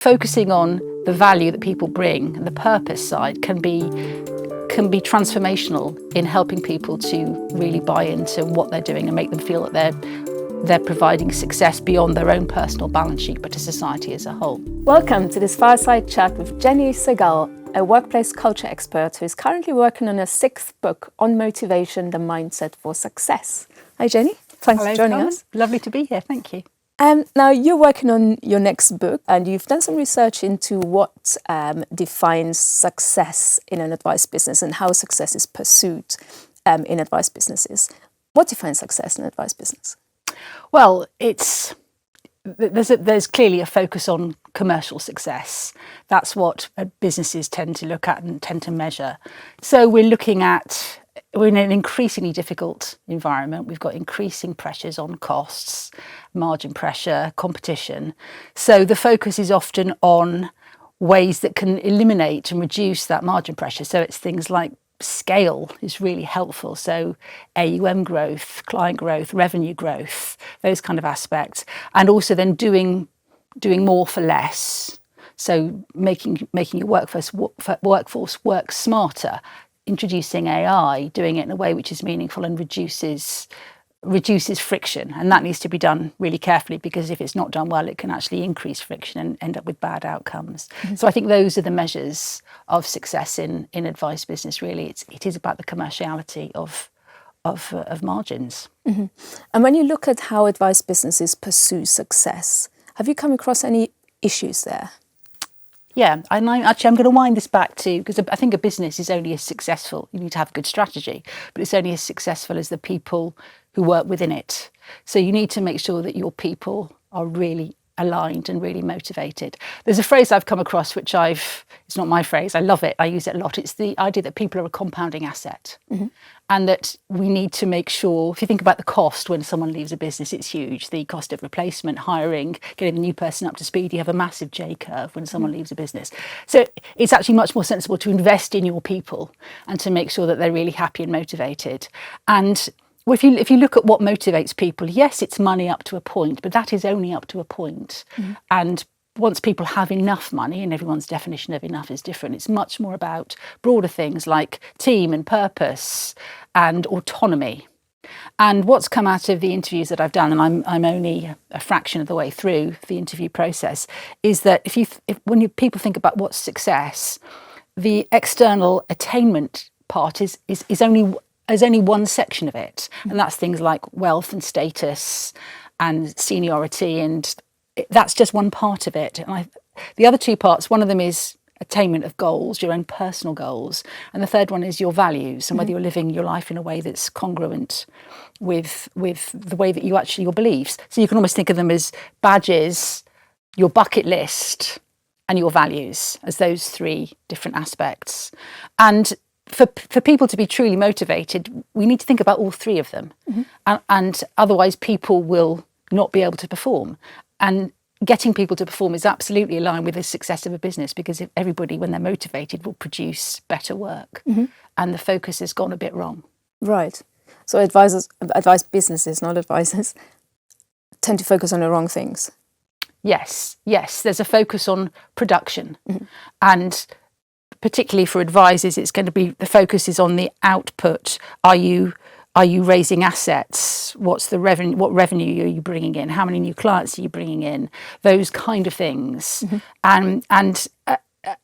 Focusing on the value that people bring and the purpose side can be transformational in helping people to really buy into what they're doing and make them feel that they're providing success beyond their own personal balance sheet, but to society as a whole. Welcome to this Fireside Chat with Jenny Segal, a workplace culture expert who is currently working on a 6th book on motivation, the mindset for success. Hi Jenny, thanks for joining us. Lovely to be here, thank you. Now you're working on your next book and you've done some research into what defines success in an advice business and how success is pursued in advice businesses. What defines success in an advice business? Well, there's clearly a focus on commercial success. That's what businesses tend to look at and tend to measure. So we're in an increasingly difficult environment. We've got increasing pressures on costs, margin pressure, competition. So the focus is often on ways that can eliminate and reduce that margin pressure. So it's things like scale is really helpful. So AUM growth, client growth, revenue growth, those kind of aspects. And also then doing more for less. So making your workforce work smarter, introducing AI, doing it in a way which is meaningful and reduces friction. And that needs to be done really carefully, because if it's not done well, it can actually increase friction and end up with bad outcomes. Mm-hmm. So I think those are the measures of success in advice business, really. It is about the commerciality of margins. Mm-hmm. And when you look at how advice businesses pursue success, have you come across any issues there? Yeah, I'm going to wind this back to, because I think a business is only as successful, you need to have a good strategy, but it's only as successful as the people who work within it. So you need to make sure that your people are really aligned and really motivated. There's a phrase I've come across, it's not my phrase, I love it, I use it a lot. It's the idea that people are a compounding asset. Mm-hmm. And that we need to make sure, if you think about the cost when someone leaves a business, it's huge. The cost of replacement, hiring, getting the new person up to speed, you have a massive J curve when someone leaves a business. So it's actually much more sensible to invest in your people and to make sure that they're really happy and motivated. And if you look at what motivates people, yes, it's money up to a point, but that is only up to a point. Mm-hmm. And once people have enough money, and everyone's definition of enough is different, it's much more about broader things like team and purpose and autonomy. And what's come out of the interviews that I've done, and I'm only a fraction of the way through the interview process, is that when people think about what's success, the external attainment part is only one section of it, and that's things like wealth and status and seniority, and that's just one part of it. And the other two parts, one of them is attainment of goals, your own personal goals, and the third one is your values and whether you're living your life in a way that's congruent with the way that your beliefs. So you can almost think of them as badges, your bucket list, and your values as those three different aspects. And for people to be truly motivated, we need to think about all three of them. Mm-hmm. And otherwise people will not be able to perform. And getting people to perform is absolutely aligned with the success of a business, because if everybody, when they're motivated, will produce better work. Mm-hmm. And the focus has gone a bit wrong. Right. So advice businesses, not advisors, tend to focus on the wrong things. Yes. There's a focus on production. Mm-hmm. And particularly for advisors, it's going to be, the focus is on the output. Are you raising assets? What's the revenue? What revenue are you bringing in? How many new clients are you bringing in? Those kind of things. Mm-hmm.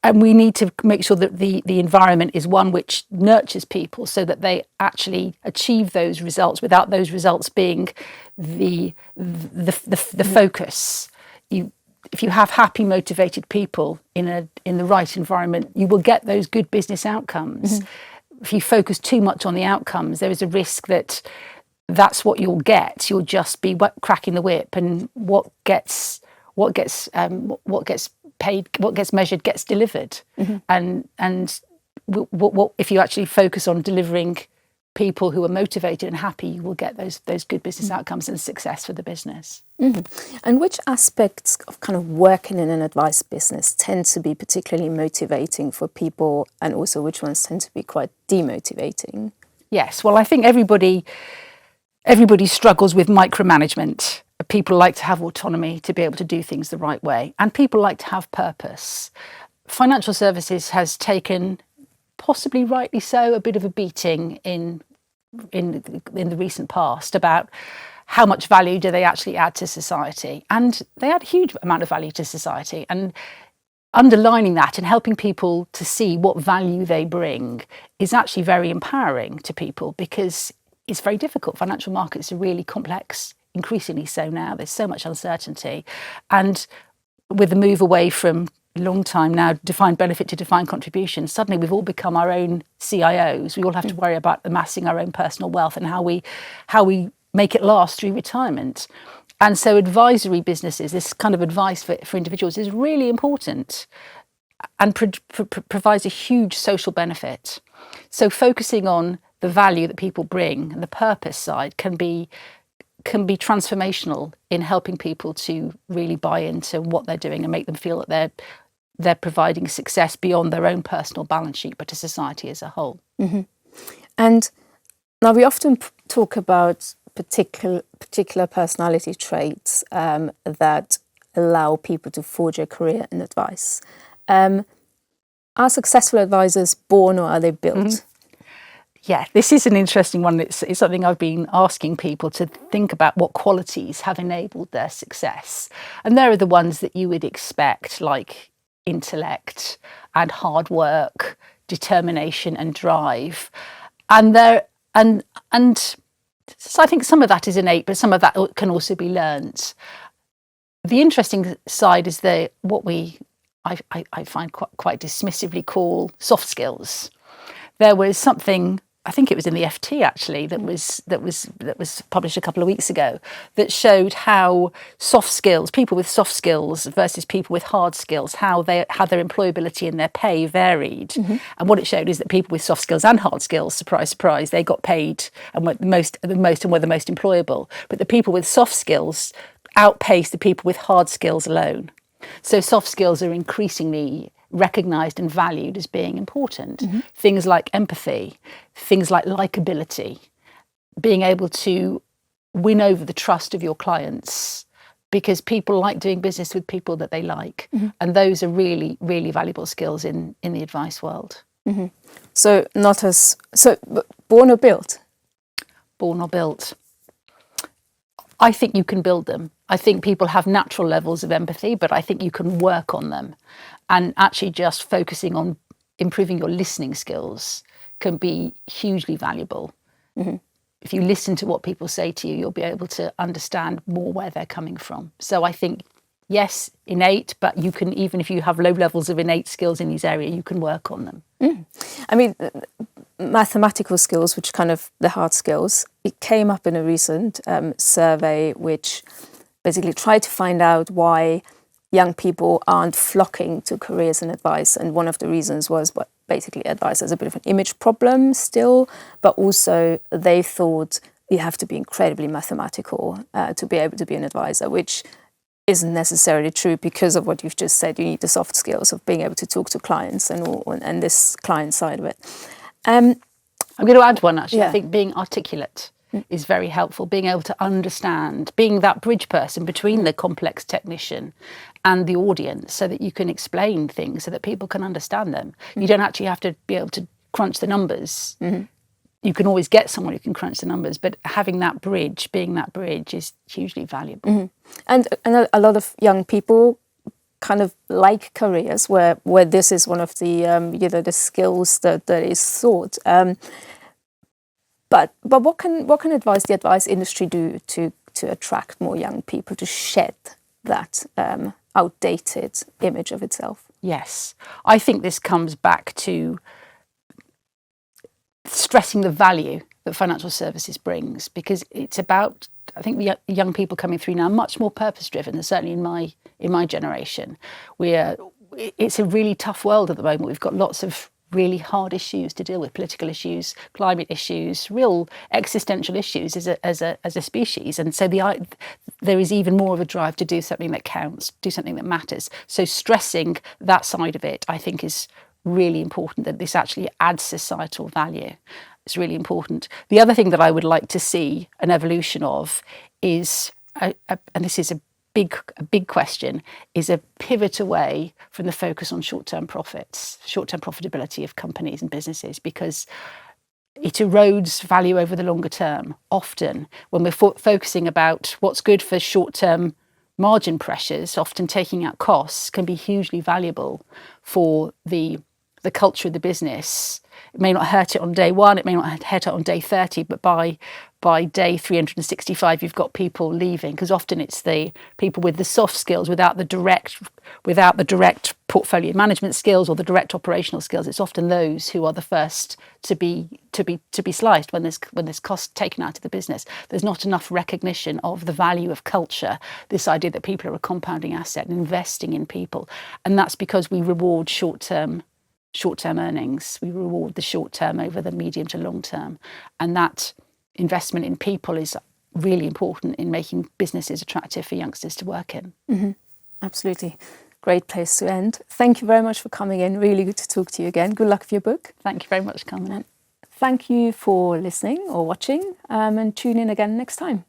And we need to make sure that the environment is one which nurtures people so that they actually achieve those results without those results being the focus. If you have happy, motivated people in the right environment, you will get those good business outcomes. Mm-hmm. If you focus too much on the outcomes, there is a risk that that's what you'll get. You'll just be cracking the whip, and what gets paid, what gets measured, gets delivered. Mm-hmm. And what if you actually focus on delivering people who are motivated and happy, you will get those good business outcomes and success for the business. Mm-hmm. And which aspects of kind of working in an advice business tend to be particularly motivating for people, and also which ones tend to be quite demotivating? Yes, well, I think everybody struggles with micromanagement, People like to have autonomy to be able to do things the right way, and people like to have purpose. Financial services has taken, possibly rightly so, a bit of a beating in the recent past about how much value do they actually add to society, and they add a huge amount of value to society. And underlining that and helping people to see what value they bring is actually very empowering to people, because it's very difficult. Financial markets are really complex, increasingly so now. There's so much uncertainty, and with the move away from long time now defined benefit to defined contribution, suddenly we've all become our own CIOs. We all have to worry about amassing our own personal wealth and how we make it last through retirement. And so advisory businesses, this kind of advice for individuals, is really important and provides a huge social benefit. So focusing on the value that people bring and the purpose side can be transformational in helping people to really buy into what they're doing and make them feel that they're providing success beyond their own personal balance sheet, but to society as a whole. Mm-hmm. And now we often talk about particular personality traits that allow people to forge a career in advice. Are successful advisors born, or are they built? Mm-hmm. Yeah, this is an interesting one. It's something I've been asking people to think about, what qualities have enabled their success. And there are the ones that you would expect, like intellect and hard work, determination and drive. And so I think some of that is innate, but some of that can also be learned. The interesting side is what I find quite dismissively call soft skills. There was something, I think it was in the FT actually, that was published a couple of weeks ago, that showed how soft skills, people with soft skills versus people with hard skills, how their employability and their pay varied. Mm-hmm. And what it showed is that people with soft skills and hard skills, surprise, surprise, they got paid and were the most and were the most employable. But the people with soft skills outpaced the people with hard skills alone. So soft skills are increasingly recognised and valued as being important. Mm-hmm. Things like empathy, things like likability, being able to win over the trust of your clients, because people like doing business with people that they like. Mm-hmm. And those are really, really valuable skills in the advice world. Mm-hmm. So born or built? Born or built. I think you can build them. I think people have natural levels of empathy, but I think you can work on them. And actually just focusing on improving your listening skills can be hugely valuable. Mm-hmm. If you listen to what people say to you, you'll be able to understand more where they're coming from. So I think, yes, innate, but you can, even if you have low levels of innate skills in these areas, you can work on them. Mm. I mean, mathematical skills, which kind of the hard skills, it came up in a recent survey which basically tried to find out why young people aren't flocking to careers in advice. And one of the reasons was basically advice has a bit of an image problem still, but also they thought you have to be incredibly mathematical to be able to be an advisor, which isn't necessarily true because of what you've just said. You need the soft skills of being able to talk to clients and this client side of it. I'm going to add one, actually. Yeah. I think being articulate is very helpful, being able to understand, being that bridge person between the complex technician and the audience, so that you can explain things so that people can understand them. Mm-hmm. You don't actually have to be able to crunch the numbers. Mm-hmm. You can always get someone who can crunch the numbers, but having that bridge, being that bridge, is hugely valuable. Mm-hmm. And a lot of young people kind of like careers where this is one of the the skills that is sought. But what can the advice industry do to attract more young people, to shed that outdated image of itself? Yes, I think this comes back to stressing the value that financial services brings, because it's about, I think the young people coming through now are much more purpose driven than certainly in my generation. It's a really tough world at the moment. We've got lots of really hard issues to deal with, political issues, climate issues, real existential issues as a species. And so there is even more of a drive to do something that counts, do something that matters. So stressing that side of it, I think, is really important, that this actually adds societal value. It's really important. The other thing that I would like to see an evolution of is and this is a big question, is a pivot away from the focus on short-term profits, short-term profitability of companies and businesses, because it erodes value over the longer term. Often, when we're focusing about what's good for short-term margin pressures, often taking out costs can be hugely valuable for the culture of the business. It may not hurt it on day one, it may not hurt it on day 30, but by day 365, you've got people leaving, because often it's the people with the soft skills without the direct portfolio management skills or the direct operational skills. It's often those who are the first to be sliced when there's cost taken out of the business. There's not enough recognition of the value of culture, this idea that people are a compounding asset and investing in people. And that's because we reward short-term earnings. We reward the short term over the medium to long term. And that investment in people is really important in making businesses attractive for youngsters to work in. Mm-hmm. Absolutely. Great place to end. Thank you very much for coming in. Really good to talk to you again. Good luck with your book. Thank you very much for coming in. Thank you for listening or watching, and tune in again next time.